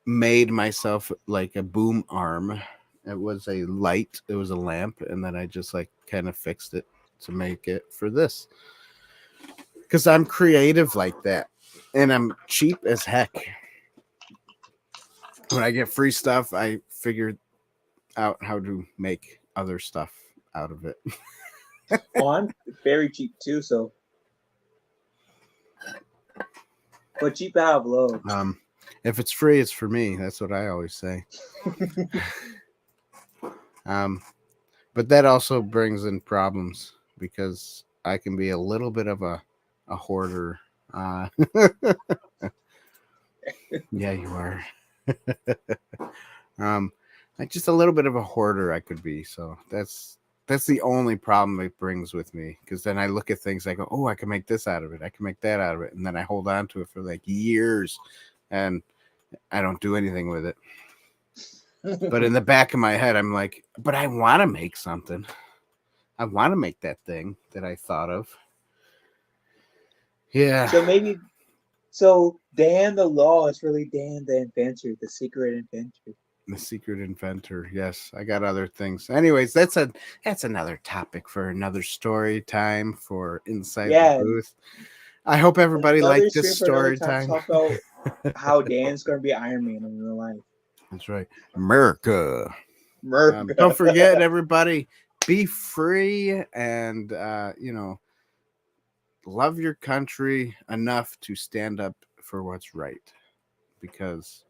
made myself like a boom arm. It was a light. It was a lamp, and then I just kind of fixed it to make it for this. Because I'm creative like that, and I'm cheap as heck. When I get free stuff, I figured out how to make other stuff out of it. Oh, I'm very cheap too, so. But cheap out of love. If it's free, it's for me. That's what I always say. But that also brings in problems because I can be a little bit of a hoarder. Yeah, you are. Just a little bit of a hoarder I could be. So that's the only problem it brings with me, because then I look at things, I go, oh, I can make this out of it, I can make that out of it, and then I hold on to it for years and I don't do anything with it. But in the back of my head, I'm like, but I want to make something. I want to make that thing that I thought of. Yeah. So Dan the Law is really Dan the Inventor, the secret inventor. The secret inventor. Yes, I got other things. Anyways, that's another topic for another story time for Inside the Booth. I hope everybody liked this story time. Talk about how Dan's going to be Iron Man in real life. That's right. America. Don't forget, everybody, be free and, love your country enough to stand up for what's right. Because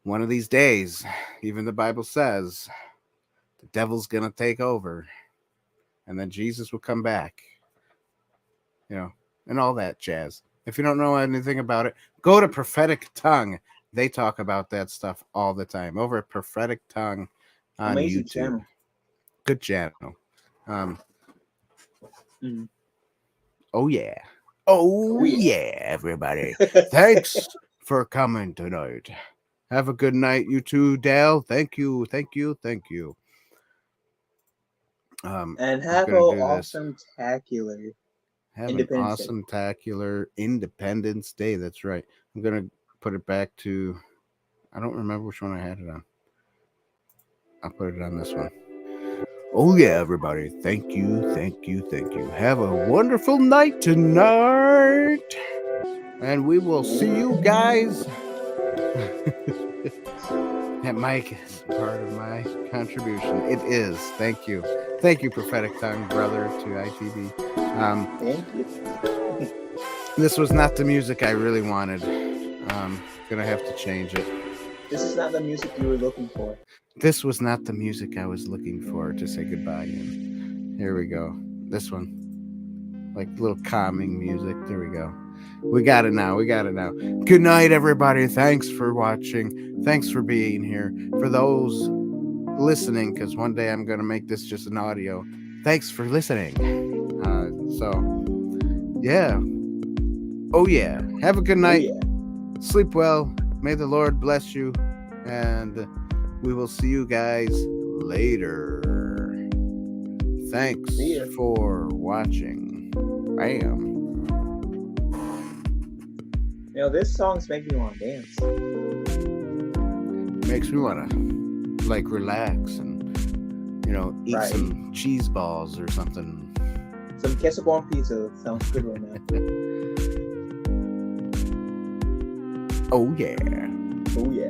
one of these days, even the Bible says, the devil's going to take over. And then Jesus will come back. And all that jazz. If you don't know anything about it, go to Prophetic Tongue. They talk about that stuff all the time. Over at Prophetic Tongue on Amazing YouTube. Channel. Good channel. Oh, yeah. Oh, yeah, everybody. Thanks for coming tonight. Have a good night, you too, Dale. Thank you. And have an awesome-tacular Independence Day. That's right. I'm going to put it back to, I don't remember which one I had it on. I'll put it on this one. Oh, yeah, everybody. Thank you. Have a wonderful night tonight. And we will see you guys. That mic is part of my contribution. It is. Thank you. Thank you, Prophetic Tongue, brother to ITB. Thank you. This was not the music I really wanted. Gonna have to change it. This is not the music you were looking for. This was not the music I was looking for to say goodbye in. Here we go. This one. Like little calming music. There we go. We got it now. Good night, everybody. Thanks for watching. Thanks for being here. For those listening, because one day I'm going to make this just an audio. thanks for listening. Yeah. Oh yeah. Have a good night. Oh, yeah. Sleep well. May the Lord bless you. And we will see you guys later. Thanks See ya. for watching. Bam. You know, this song's making me want to dance. Makes me want to relax and eat Right. some cheese balls or something. Some queso con pizza sounds good right now. Oh yeah. Oh yeah.